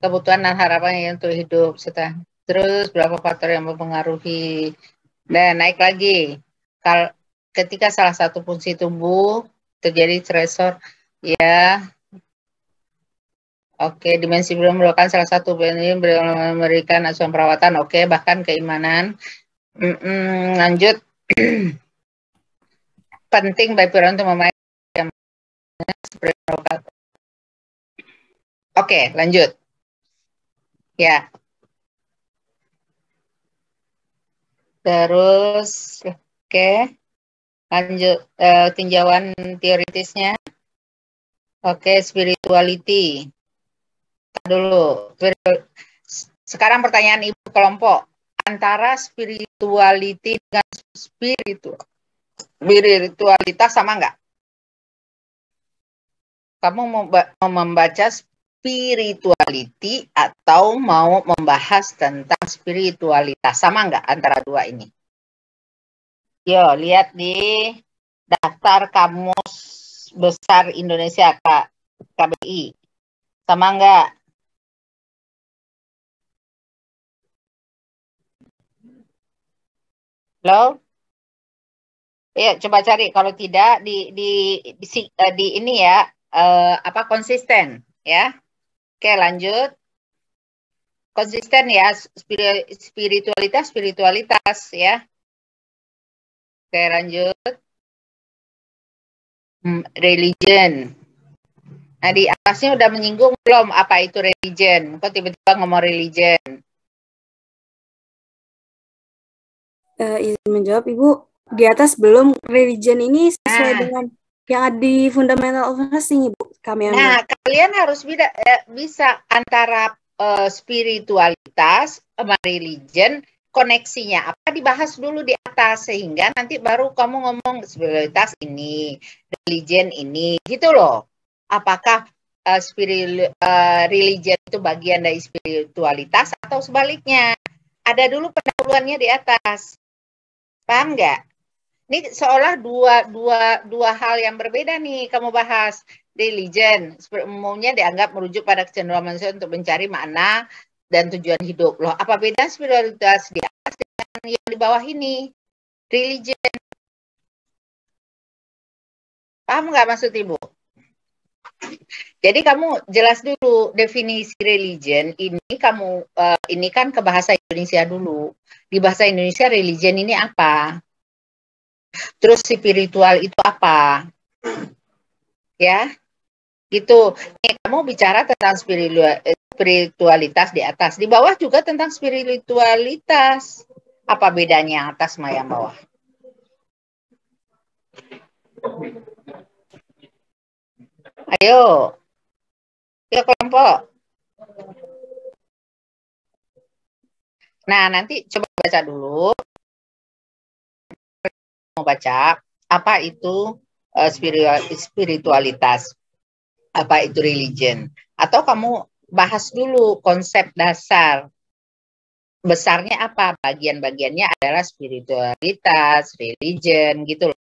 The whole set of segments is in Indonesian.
kebutuhan dan harapannya untuk hidup. Terus berapa faktor yang mempengaruhi. Dan naik lagi. Ketika salah satu fungsi tubuh terjadi stresor, ya. Oke, dimensi belum merupakan salah satu memberikan asuhan perawatan. Oke, bahkan keimanan. Lanjut. Penting bagi peran untuk memakai yang Oke, lanjut. Ya. Terus, oke. Lanjut, tinjauan teoritisnya. Oke, spirituality. Dulu. Sekarang pertanyaan ibu kelompok. Antara spirituality dengan spiritualitas sama nggak? Kamu mau membaca spirituality atau mau membahas tentang spiritualitas? Sama nggak antara dua ini? Yo, lihat di daftar kamus besar Indonesia KBI. Sama nggak? Halo? Ya, coba cari. Kalau tidak di ini ya, apa konsisten ya? Oke, lanjut. Konsisten ya, spiritualitas ya. Oke, lanjut. Religion. Nah, di atasnya udah menyinggung belum apa itu religion? Kok tiba-tiba ngomong religion? Izin menjawab, Ibu. Di atas belum. Religion ini sesuai dengan yang ada di Fundamental of Nursing, Ibu. Kalian harus bisa antara spiritualitas sama religion, koneksinya apa dibahas dulu di atas, sehingga nanti baru kamu ngomong spiritualitas ini, religion ini, gitu loh. Apakah religion itu bagian dari spiritualitas atau sebaliknya? Ada dulu pendahuluannya di atas. Paham nggak? Ini seolah dua hal yang berbeda nih kamu bahas. Religion umumnya dianggap merujuk pada kecenderungan manusia untuk mencari makna dan tujuan hidup. Loh, apa beda spiritualitas di atas dengan yang di bawah ini? Religion. Paham nggak maksud Ibu? Jadi kamu jelas dulu definisi religion ini ini kan ke bahasa Indonesia dulu. Di bahasa Indonesia religion ini apa? Terus spiritual itu apa? Ya, gitu. Nih, kamu bicara tentang spiritualitas di atas. Di bawah juga tentang spiritualitas. Apa bedanya atas sama yang bawah? Ayo. Ya, kelompok. Nah, nanti coba baca dulu. Mau baca apa itu spiritualitas, apa itu religion, atau kamu bahas dulu konsep dasar besarnya apa, bagian-bagiannya adalah spiritualitas, religion, gitu loh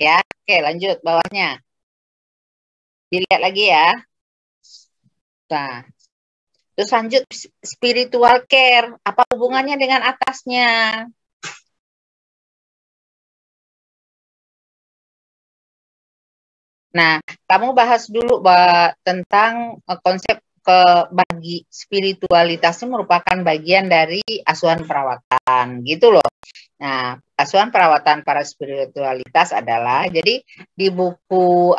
ya. Oke, lanjut bawahnya, dilihat lagi ya. Nah, terus lanjut spiritual care, apa hubungannya dengan atasnya? Nah, kamu bahas dulu tentang konsep bagi spiritualitas itu merupakan bagian dari asuhan perawatan, gitu loh. Nah, asuhan perawatan para spiritualitas adalah, jadi di buku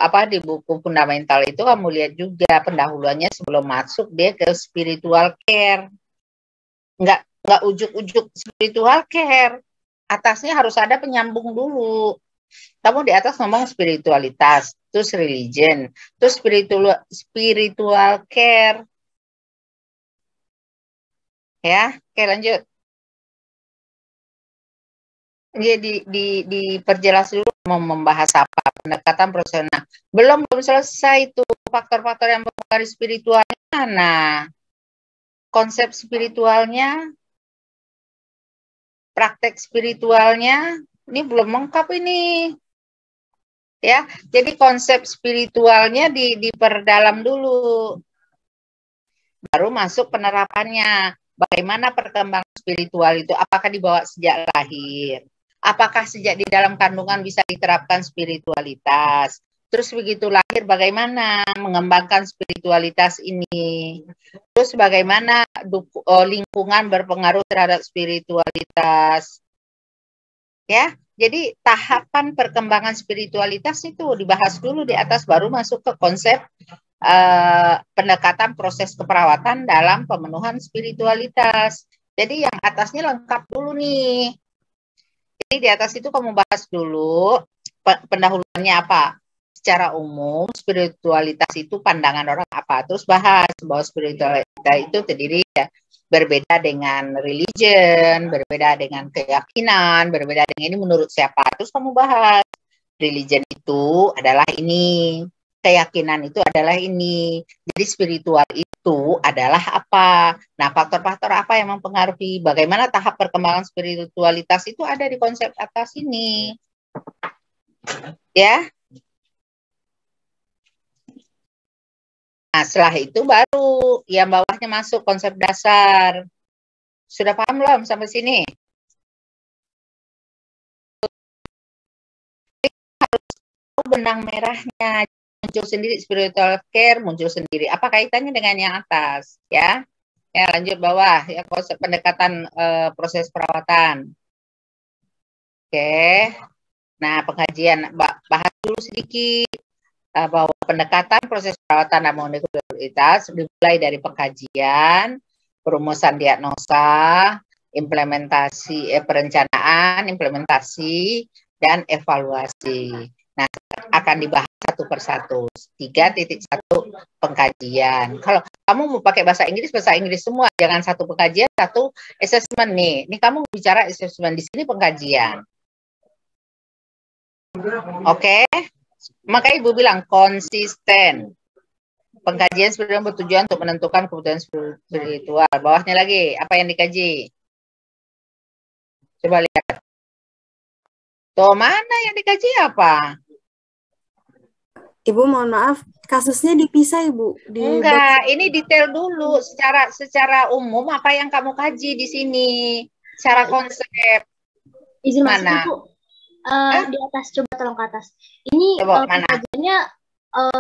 fundamental itu kamu lihat juga pendahuluannya sebelum masuk dia ke spiritual care. Nggak ujuk-ujuk spiritual care. Atasnya harus ada penyambung dulu. Kamu di atas ngomong spiritualitas, terus religion, terus spiritual care. Ya, oke lanjut. Jadi diperjelas dulu mau membahas apa, pendekatan profesional. Belum selesai itu faktor-faktor yang mempengaruhi spiritualnya. Nah, konsep spiritualnya, praktek spiritualnya, ini belum lengkap ini. Ya, jadi konsep spiritualnya diperdalam dulu. baru masuk penerapannya. Bagaimana perkembangan spiritual itu? Apakah dibawa sejak lahir? Apakah sejak di dalam kandungan bisa diterapkan spiritualitas? Terus begitu lahir bagaimana mengembangkan spiritualitas ini? Terus bagaimana lingkungan berpengaruh terhadap spiritualitas? Ya, jadi tahapan perkembangan spiritualitas itu dibahas dulu di atas, baru masuk ke konsep pendekatan proses keperawatan dalam pemenuhan spiritualitas. Jadi yang atasnya lengkap dulu nih. Jadi di atas itu kamu bahas dulu pendahuluannya apa. Secara umum spiritualitas itu pandangan orang apa. Terus bahas bahwa spiritualitas itu terdiri ya, berbeda dengan religion, berbeda dengan keyakinan, berbeda dengan ini menurut siapa. Terus kamu bahas religion itu adalah ini, keyakinan itu adalah ini. Jadi spiritual itu adalah apa? Nah, faktor-faktor apa yang mempengaruhi bagaimana tahap perkembangan spiritualitas itu ada di konsep atas ini. Ya. Nah, setelah itu baru yang bawahnya masuk konsep dasar. Sudah paham belum sampai sini? Harus tahu benang merahnya. Muncul sendiri spiritual care, muncul sendiri. Apa kaitannya dengan yang atas? Ya, ya lanjut bawah. Ya konsep pendekatan proses perawatan. Oke. Nah, pengajian bahas dulu sedikit bahwa pendekatan proses perawatan dan molekulitas dimulai dari pengkajian, perumusan diagnosa, implementasi, perencanaan, implementasi, dan evaluasi. Nah, akan dibahas satu persatu. 3.1 pengkajian. Kalau kamu mau pakai bahasa Inggris semua. Jangan satu pengkajian, satu assessment nih. Ini kamu bicara assessment, di sini pengkajian. Oke? Maka Ibu bilang konsisten. Pengkajian sebenarnya bertujuan untuk menentukan kebutuhan spiritual. Bawahnya lagi, apa yang dikaji? Coba lihat. Tuh, mana yang dikaji apa? Ibu mohon maaf, kasusnya dipisah Ibu. Enggak, ini detail dulu. Secara umum apa yang kamu kaji di sini? Secara konsep. Izin masuk mana? Ibu. Di atas, coba tolong ke atas. Ini pengkajiannya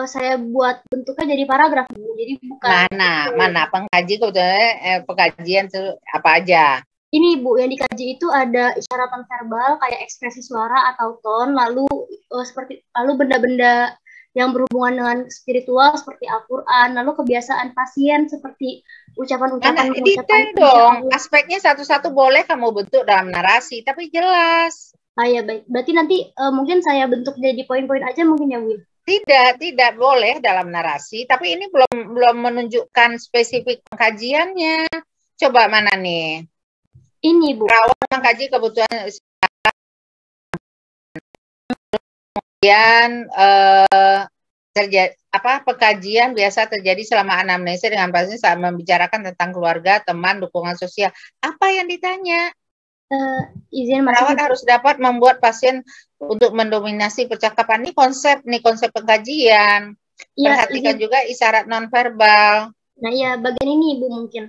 saya buat bentuknya jadi paragraf Bu. Jadi bukan. Mana pengkaji kebetulan pengkajian apa aja? Ini Bu, yang dikaji itu ada isyarat nonverbal kayak ekspresi suara atau ton, lalu lalu benda-benda yang berhubungan dengan spiritual seperti Al-Quran, lalu kebiasaan pasien seperti ucapan-ucapan. Detail dong, aspeknya satu-satu boleh kamu bentuk dalam narasi, tapi jelas. Ya baik, berarti nanti mungkin saya bentuk jadi poin-poin aja mungkin ya Bu? Tidak boleh dalam narasi, tapi ini belum menunjukkan spesifik pengkajiannya. Coba mana nih? Ini Bu. Perawat mengkaji kebutuhan kemudian terjadi pengkajian biasa terjadi selama anamnesa dengan pasien saat membicarakan tentang keluarga, teman, dukungan sosial. Apa yang ditanya? Izin perawat harus dapat membuat pasien untuk mendominasi percakapan. Ini konsep pengkajian. Ya, perhatikan izin. Juga isyarat nonverbal. Nah ya, bagian ini Ibu mungkin.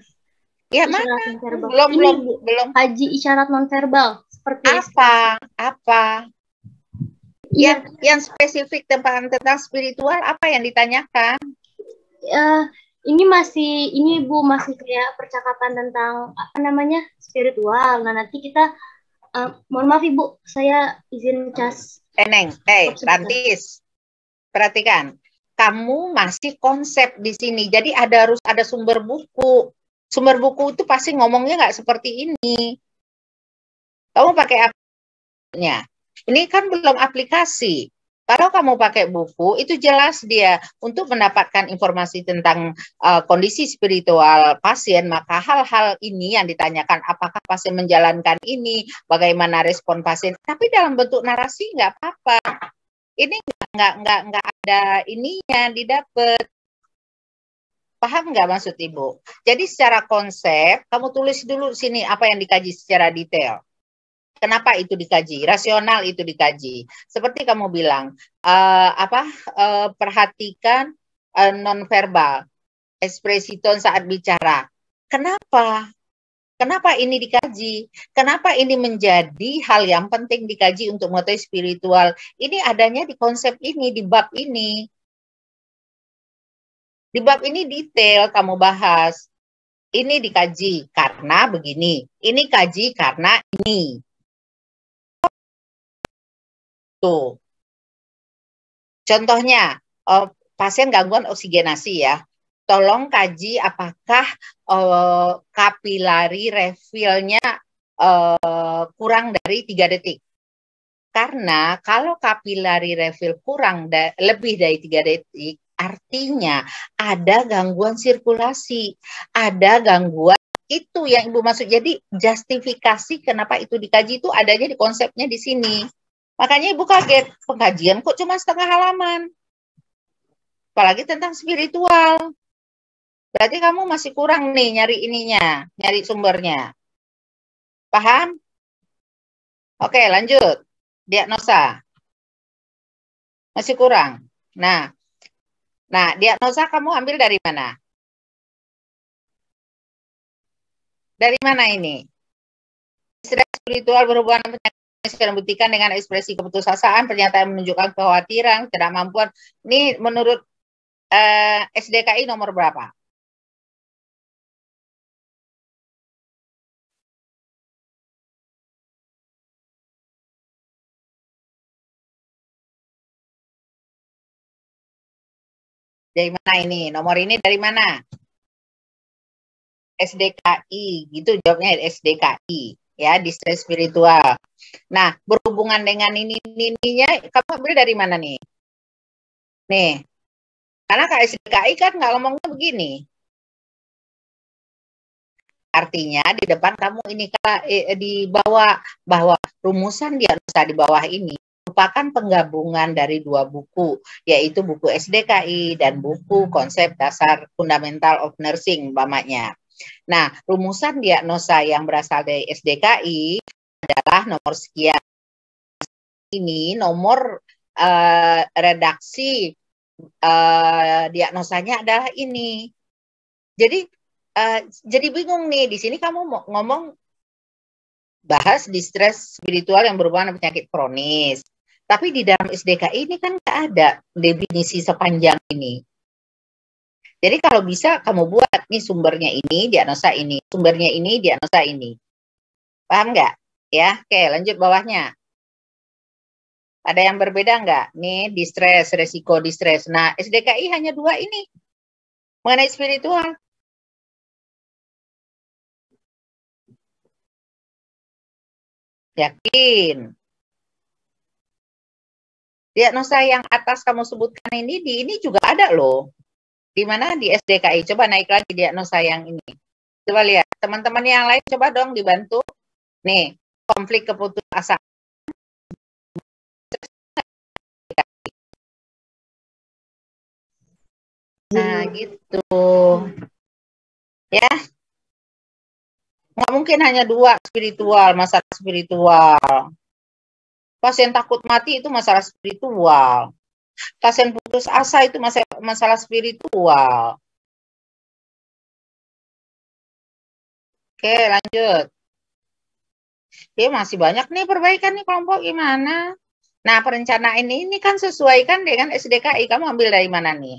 Ya, mana? Belum. Kaji isyarat nonverbal seperti apa? Ya. Yang spesifik tentang spiritual apa yang ditanyakan? Ini Bu masih kayak percakapan tentang spiritual. Nah, nanti kita mohon maaf Ibu, saya izin cas. Neng, Rantis. Perhatikan. Kamu masih konsep di sini. Jadi harus ada sumber buku. Sumber buku itu pasti ngomongnya nggak seperti ini. Kamu pakai aplikasinya. Ini kan belum aplikasi. Kalau kamu pakai buku, itu jelas dia untuk mendapatkan informasi tentang kondisi spiritual pasien, maka hal-hal ini yang ditanyakan, apakah pasien menjalankan ini, bagaimana respon pasien, tapi dalam bentuk narasi nggak apa-apa. Ini nggak ada ininya didapat. Paham nggak maksud Ibu? Jadi secara konsep, kamu tulis dulu sini apa yang dikaji secara detail. Kenapa itu dikaji? Rasional itu dikaji. Seperti kamu bilang, perhatikan nonverbal. ekspresi tone saat bicara. Kenapa? Kenapa ini dikaji? Kenapa ini menjadi hal yang penting dikaji untuk mengetahui spiritual? Ini adanya di konsep ini, di bab ini. Di bab ini detail kamu bahas. Ini dikaji karena begini. Ini kaji karena ini. Tuh. Contohnya, pasien gangguan oksigenasi ya. Tolong kaji apakah kapilari refillnya kurang dari 3 detik. Karena kalau kapilari refill lebih dari 3 detik, artinya ada gangguan sirkulasi, ada gangguan itu yang Ibu maksud. Jadi justifikasi kenapa itu dikaji itu adanya di konsepnya di sini. Makanya Ibu kaget, pengkajian kok cuma setengah halaman. Apalagi tentang spiritual. Berarti kamu masih kurang nih nyari ininya, nyari sumbernya. Paham? Oke, lanjut. Diagnosa. Masih kurang. Nah, diagnosa kamu ambil dari mana? Dari mana ini? Stres spiritual berhubungan dengan penyakit membuktikan dengan ekspresi keputusasaan, pernyataan menunjukkan kekhawatiran, ketidakmampuan. Ini menurut SDKI nomor berapa? Dari mana ini? Nomor ini dari mana? SDKI, gitu jawabnya SDKI, ya, distress spiritual. Nah, berhubungan dengan ininya, kamu ambil dari mana nih? Nih, karena SDKI kan nggak ngomongnya begini. Artinya di depan kamu ini di bawah bahwa rumusan diagnosa di bawah ini merupakan penggabungan dari 2 buku, yaitu buku SDKI dan buku konsep dasar fundamental of nursing umpamanya. Nah, rumusan diagnosa yang berasal dari SDKI adalah nomor sekian. Ini nomor redaksi diagnosanya adalah ini. Jadi bingung nih, di sini kamu mau ngomong bahas distress spiritual yang berhubungan dengan penyakit kronis. Tapi di dalam SDKI ini kan nggak ada definisi sepanjang ini. Jadi kalau bisa kamu buat nih sumbernya ini, diagnosa ini, sumbernya ini, diagnosa ini. Paham nggak? Ya, oke, lanjut bawahnya. Ada yang berbeda nggak? Nih, distress, resiko distress. Nah, SDKI hanya 2 ini. Mengenai spiritual. Yakin. Diagnosa yang atas kamu sebutkan ini, di ini juga ada loh. Di mana? Di SDKI. Coba naik lagi diagnosa yang ini. Coba lihat. Teman-teman yang lain coba dong dibantu. Nih, konflik keputusasaan. Nah, gitu. Ya. Nggak mungkin hanya 2 spiritual, masalah spiritual. Pasien takut mati itu masalah spiritual. Pasien putus asa itu masalah spiritual. Oke, lanjut. Oke, masih banyak nih perbaikan nih kelompok gimana? Nah, perencanaan ini kan sesuaikan dengan SDKI. Kamu ambil dari mana nih?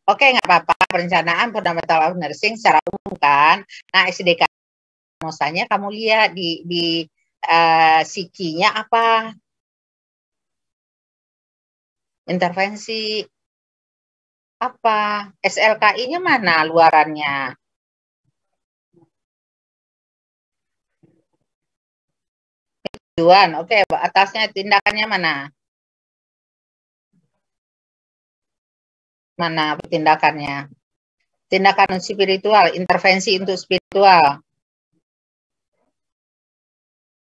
Oke, nggak apa-apa. Perencanaan fundamental of nursing secara umum kan. Nah, SDKI misalnya kamu lihat di sikinya apa? Intervensi apa? SLKI-nya mana luarannya? Tujuan, oke, atasnya tindakannya mana? Mana tindakannya? Tindakan spiritual, intervensi untuk spiritual.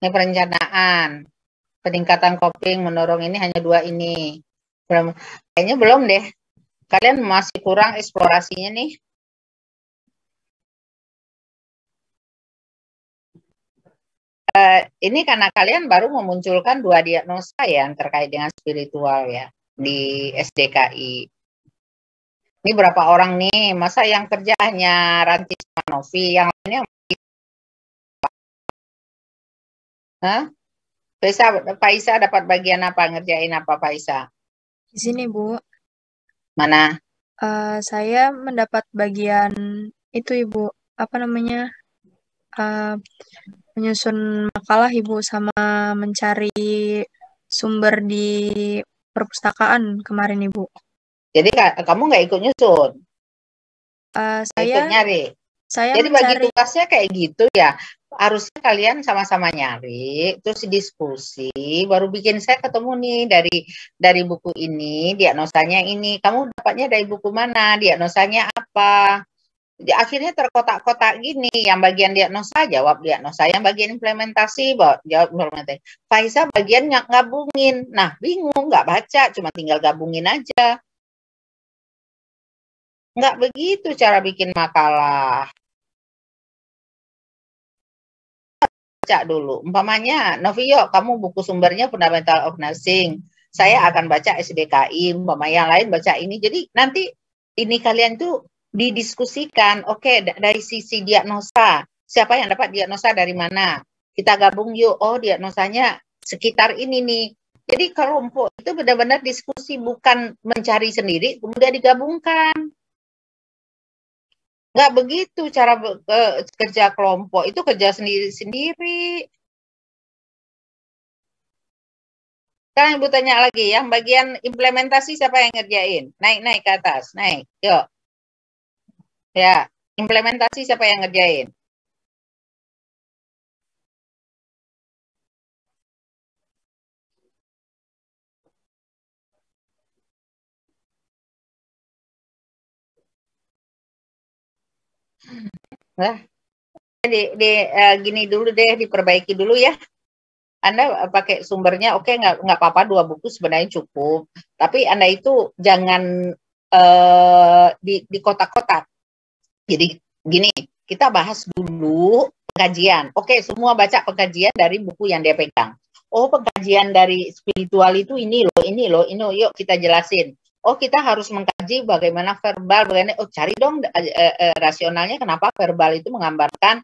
Ini perencanaan, peningkatan coping, mendorong ini hanya 2 ini. Kayaknya belum deh. Kalian masih kurang eksplorasinya nih. Ini karena kalian baru memunculkan 2 diagnosa yang terkait dengan spiritual ya di SDKI. Ini berapa orang nih? Masa yang kerja hanya Ranti sama Novi, yang lainnya? Hah? Faisa dapat bagian apa? Ngerjain apa Faisa? Di sini, Bu. Mana? Saya mendapat bagian itu, Ibu. Apa namanya? Menyusun makalah, Ibu, sama mencari sumber di perpustakaan kemarin, Ibu. Jadi kamu nggak ikut nyusun? Ikut Saya nyari? Jadi bagi mencari. tugasnya kayak gitu ya. Harusnya kalian sama-sama nyari, terus diskusi, baru bikin. Saya ketemu nih dari buku ini, diagnosanya ini. Kamu dapatnya dari buku mana? Diagnosanya apa? Akhirnya terkotak-kotak gini. Yang bagian diagnosa jawab diagnosa, yang bagian implementasi jawab implementasi. Faisa bagian gabungin. Nah, bingung, nggak baca, cuma tinggal gabungin aja. Nggak begitu cara bikin makalah. Baca dulu. Umpamanya, Novio, kamu buku sumbernya Fundamental of Nursing. Saya akan baca SDKI, umpamanya yang lain baca ini. Jadi nanti ini kalian tuh didiskusikan. Oke, dari sisi diagnosa, siapa yang dapat diagnosa dari mana? Kita gabung yuk. Oh, diagnosanya sekitar ini nih. Jadi kelompok itu benar-benar diskusi, bukan mencari sendiri, kemudian digabungkan. Nggak begitu cara kerja kelompok, itu kerja sendiri-sendiri. Sekarang Ibu tanya lagi, yang bagian implementasi siapa yang ngerjain? Naik ke atas, naik, yuk. Ya, implementasi siapa yang ngerjain? Nah, gini dulu deh, diperbaiki dulu ya. Anda pakai sumbernya, oke, nggak apa-apa, 2 buku sebenarnya cukup. Tapi Anda itu jangan di kotak-kotak. Jadi gini, kita bahas dulu pengkajian. Oke, semua baca pengkajian dari buku yang dia pegang. Oh, pengkajian dari spiritual itu ini loh, yuk kita jelasin. Oh, kita harus mengkaji bagaimana verbal, bagaimana, cari dong rasionalnya kenapa verbal itu menggambarkan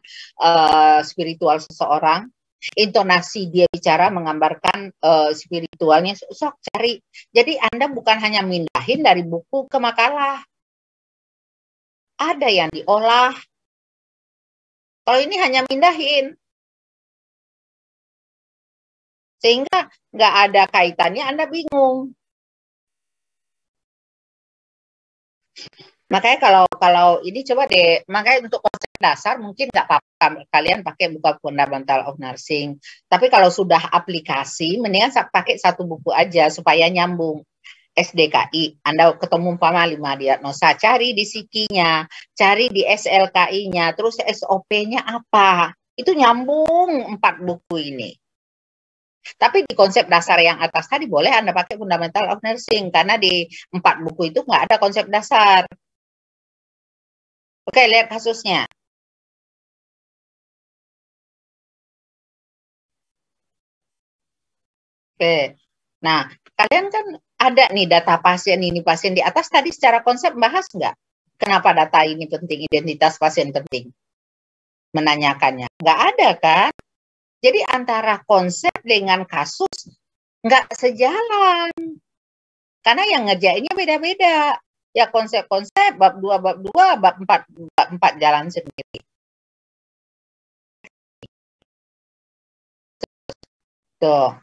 spiritual seseorang. Intonasi dia bicara menggambarkan spiritualnya, sok cari. Jadi Anda bukan hanya mindahin dari buku ke makalah. Ada yang diolah. Kalau ini hanya mindahin. Sehingga nggak ada kaitannya, Anda bingung. Makanya kalau ini coba deh, makanya untuk konsep dasar mungkin nggak apa-apa kalian pakai buku Fundamental of Nursing. Tapi kalau sudah aplikasi, mendingan pakai 1 buku aja supaya nyambung. SDKI, Anda ketemu umpama 5 diagnosa, cari di SIKI-nya, cari di SLKI-nya, terus SOP-nya apa. Itu nyambung 4 buku ini. Tapi di konsep dasar yang atas tadi boleh Anda pakai Fundamental of Nursing, karena di 4 buku itu nggak ada konsep dasar. Oke, lihat kasusnya. Oke, nah kalian kan ada nih data pasien ini, pasien di atas tadi secara konsep bahas nggak? Kenapa data ini penting, identitas pasien penting? Menanyakannya. Nggak ada kan? Jadi antara konsep dengan kasus nggak sejalan. Karena yang ngerjainnya beda-beda. Ya konsep-konsep, bab 2, bab 4 jalan sendiri. Tuh.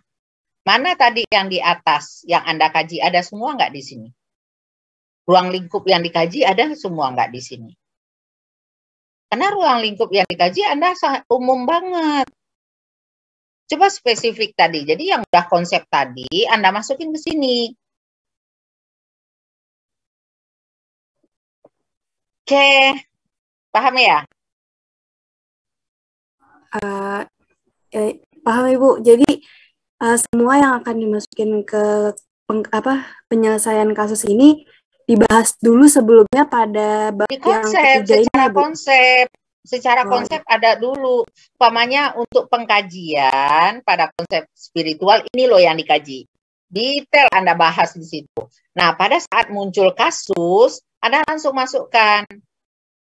Mana tadi yang di atas, yang Anda kaji, ada semua nggak di sini? Ruang lingkup yang dikaji ada semua nggak di sini? Karena ruang lingkup yang dikaji Anda umum banget. Coba spesifik tadi. Jadi yang udah konsep tadi, Anda masukin ke sini. Oke, paham ya? Paham Ibu. Jadi semua yang akan dimasukin ke penyelesaian kasus ini dibahas dulu sebelumnya pada bab Di yang konsep, ketiga ini secara ya, Bu? secara Oh, konsep ada dulu. Umpamanya untuk pengkajian pada konsep spiritual ini loh yang dikaji. Detail Anda bahas di situ. Nah, pada saat muncul kasus, Anda langsung masukkan.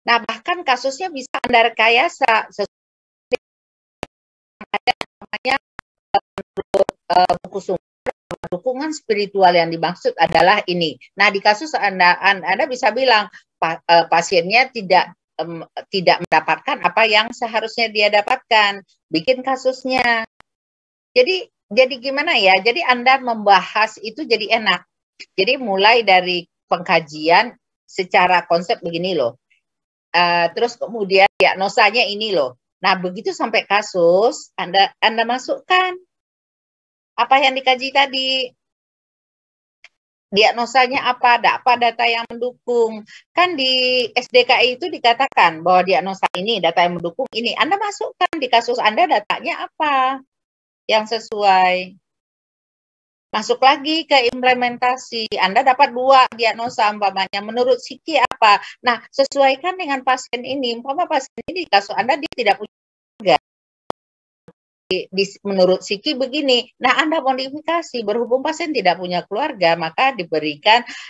Nah, bahkan kasusnya bisa Anda rekayasa sesuai namanya buku sumber dukungan spiritual yang dimaksud adalah ini. Nah, di kasus Anda bisa bilang pasiennya tidak mendapatkan apa yang seharusnya dia dapatkan. Bikin kasusnya. Jadi gimana ya? Jadi Anda membahas itu jadi enak. Jadi mulai dari pengkajian secara konsep begini loh. Terus kemudian diagnosanya ini loh. Nah, begitu sampai kasus, Anda masukkan apa yang dikaji tadi. Diagnosanya apa data yang mendukung. Kan di SDKI itu dikatakan bahwa diagnosa ini, data yang mendukung ini. Anda masukkan di kasus Anda datanya apa yang sesuai. Masuk lagi ke implementasi. Anda dapat 2 diagnosa umpamanya. Menurut psiki apa? Nah, sesuaikan dengan pasien ini. Umpama pasien ini di kasus Anda dia tidak punya keluarga. Menurut psiki begini. Nah, Anda modifikasi. Berhubung pasien tidak punya keluarga, maka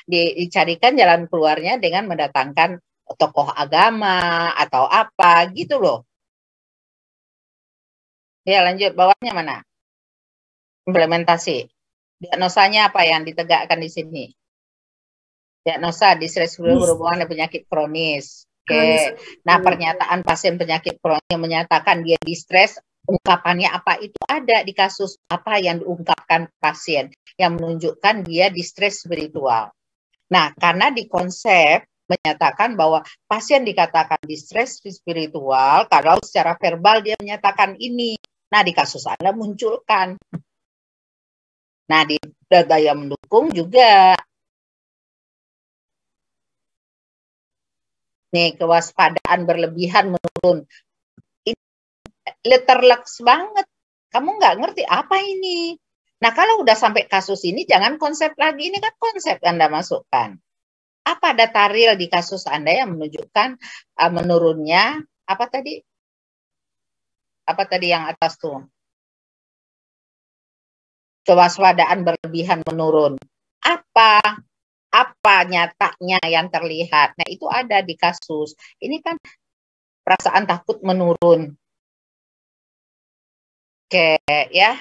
dicarikan jalan keluarnya dengan mendatangkan tokoh agama atau apa gitu loh. Ya, lanjut. Bawahnya mana? Implementasi. Diagnosanya apa yang ditegakkan di sini? Diagnosa distres berhubungan dengan penyakit kronis. Oke. Nah, pernyataan pasien penyakit kronis yang menyatakan dia distres, ungkapannya apa itu ada di kasus apa yang diungkapkan pasien yang menunjukkan dia distres spiritual. Nah, karena di konsep menyatakan bahwa pasien dikatakan distres spiritual kalau secara verbal dia menyatakan ini. Nah, di kasus Anda munculkan. Nah, di data yang mendukung juga. Nih, kewaspadaan berlebihan menurun. Ini letterlux banget. Kamu nggak ngerti apa ini. Nah, kalau udah sampai kasus ini, jangan konsep lagi. Ini kan konsep Anda masukkan. Apa data real di kasus Anda yang menunjukkan menurunnya, apa tadi? Apa tadi yang atas tuh? Kewaspadaan berlebihan menurun. Apa nyatanya yang terlihat? Nah, itu ada di kasus. Ini kan perasaan takut menurun. Oke, ya.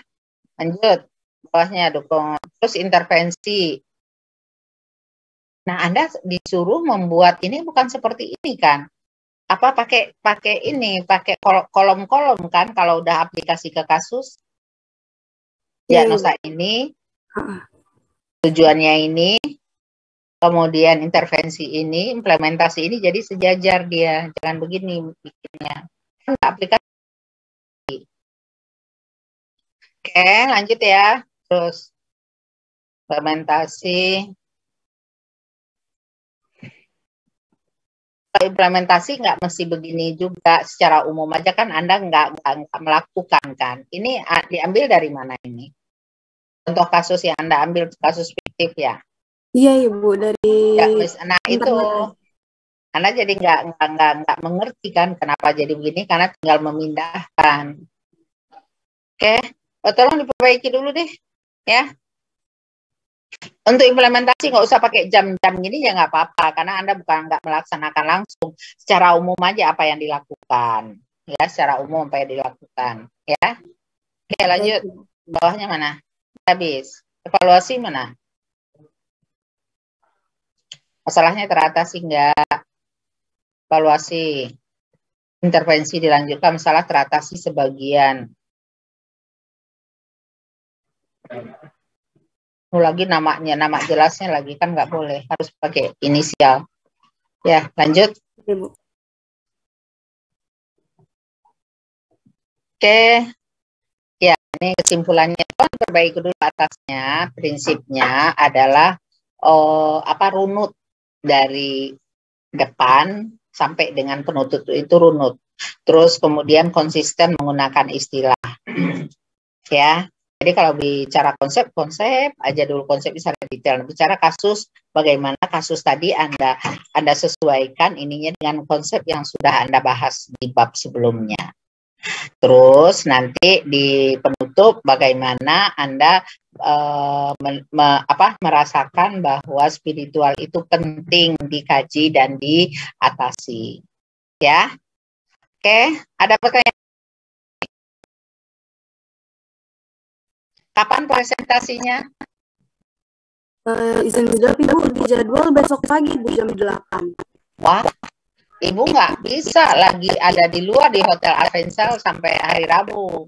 Lanjut. Bawahnya dukung. Terus intervensi. Nah, Anda disuruh membuat ini bukan seperti ini kan? Apa pakai kolom-kolom kan kalau udah aplikasi ke kasus? Diagnosa ini, tujuannya ini, kemudian intervensi ini, implementasi ini, jadi sejajar dia. Jangan begini bikinnya. Enggak aplikasi. Oke, lanjut ya. Terus implementasi. Implementasi nggak mesti begini juga. Secara umum aja kan Anda nggak melakukan kan. Ini diambil dari mana ini? Contoh kasus yang Anda ambil, kasus fiktif ya? Iya, Ibu, dari nah itu Anda jadi nggak mengerti kan kenapa jadi begini, karena tinggal memindahkan. Oke, tolong diperbaiki dulu deh ya. Untuk implementasi nggak usah pakai jam-jam gini ya nggak apa-apa, karena Anda nggak melaksanakan langsung. Secara umum aja apa yang dilakukan, ya secara umum apa yang dilakukan, ya. Oke, lanjut. Bawahnya mana? Habis. Evaluasi mana? Masalahnya teratasi nggak? Evaluasi. Intervensi dilanjutkan, masalah teratasi sebagian. Lagi namanya, nama jelasnya lagi kan nggak boleh, harus pakai inisial. Ya, lanjut. Oke, ya ini kesimpulannya. Perbaiki dulu atasnya. Prinsipnya adalah runut dari depan sampai dengan penutup itu runut. Terus kemudian konsisten menggunakan istilah. Ya, Jadi kalau bicara konsep aja dulu, konsep secara detail. Bicara kasus, bagaimana kasus tadi Anda sesuaikan ininya dengan konsep yang sudah Anda bahas di bab sebelumnya. Terus nanti di penutup bagaimana Anda merasakan bahwa spiritual itu penting dikaji dan diatasi. Ya. Oke, ada pertanyaan? Kapan presentasinya? Izin menjawab Ibu, di jadwal besok pagi Bu jam 8. Wah, Ibu nggak bisa lagi ada di luar di Hotel Avensel sampai hari Rabu.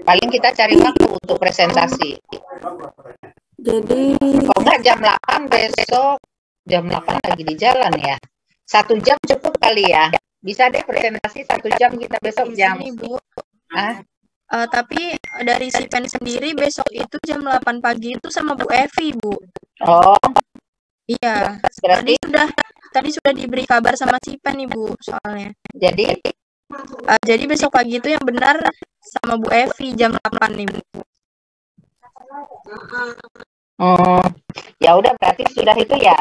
Paling kita cari waktu untuk presentasi. Jadi kalau nggak jam 8 besok, jam 8 lagi di jalan ya. 1 jam cukup kali ya. Bisa deh presentasi 1 jam kita besok jam. Ibu. Tapi dari si Pen sendiri besok itu jam 8 pagi itu sama Bu Evi, Bu. Oh. Iya. Berarti tadi sudah diberi kabar sama si Pen, Ibu, soalnya. Jadi besok pagi itu yang benar sama Bu Evi jam 8, Ibu. Ya udah berarti sudah itu ya.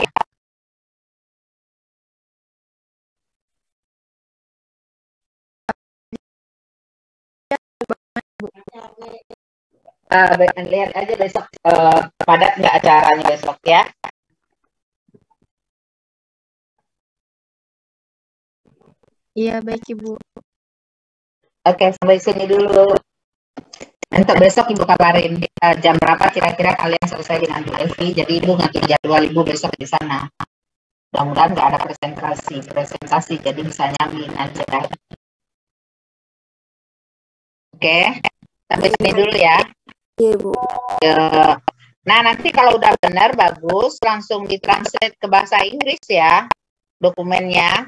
Lihat aja besok padat nggak acaranya besok ya. Iya, baik Ibu. Oke, sampai sini dulu. Untuk besok Ibu kabarin jam berapa kira-kira kalian selesai dengan Bu Evi. Jadi Ibu ngatur jadwal Ibu besok di sana. Mudah-mudahan nggak ada presentasi, jadi bisa nyambing aja. Oke, sampai sini dulu ya. Iya Bu. Nah nanti kalau udah benar bagus langsung ditranslate ke bahasa Inggris ya dokumennya.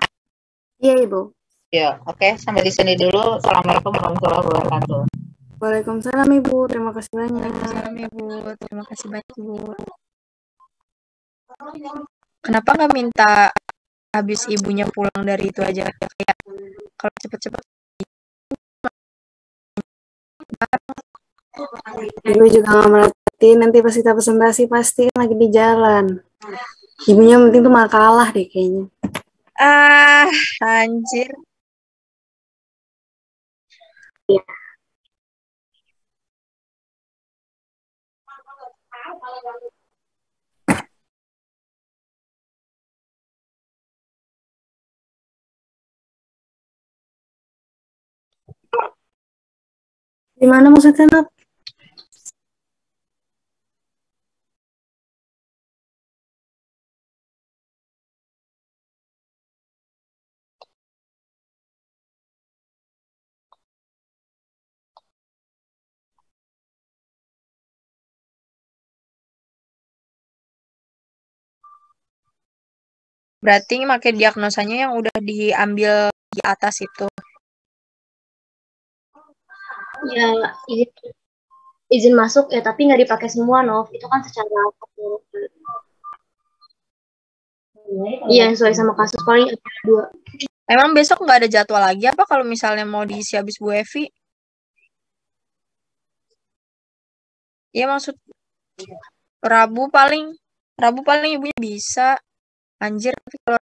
Iya Ibu. Ya, oke, sampai di sini dulu. Assalamualaikum warahmatullahi wabarakatuh. Waalaikumsalam Ibu, terima kasih banyak. Waalaikumsalam Ibu, terima kasih banyak Ibu. Kenapa nggak minta habis ibunya pulang dari itu aja? Kayak kalau cepet-cepet. Ibu juga nggak merhatiin, nanti pas kita presentasi pasti lagi di jalan. Ibunya penting tuh makalah deh kayaknya. Anjir. Iya. Gimana maksudnya, Nat? Berarti pakai diagnosanya yang udah diambil di atas itu. Ya, izin masuk ya, tapi nggak dipakai semua, Nov. Itu kan secara iya, sesuai sama kasus paling ada 2. Emang besok nggak ada jadwal lagi apa kalau misalnya mau diisi habis Bu Evi? Iya maksud Rabu paling ibunya bisa. Anjir, tapi kalau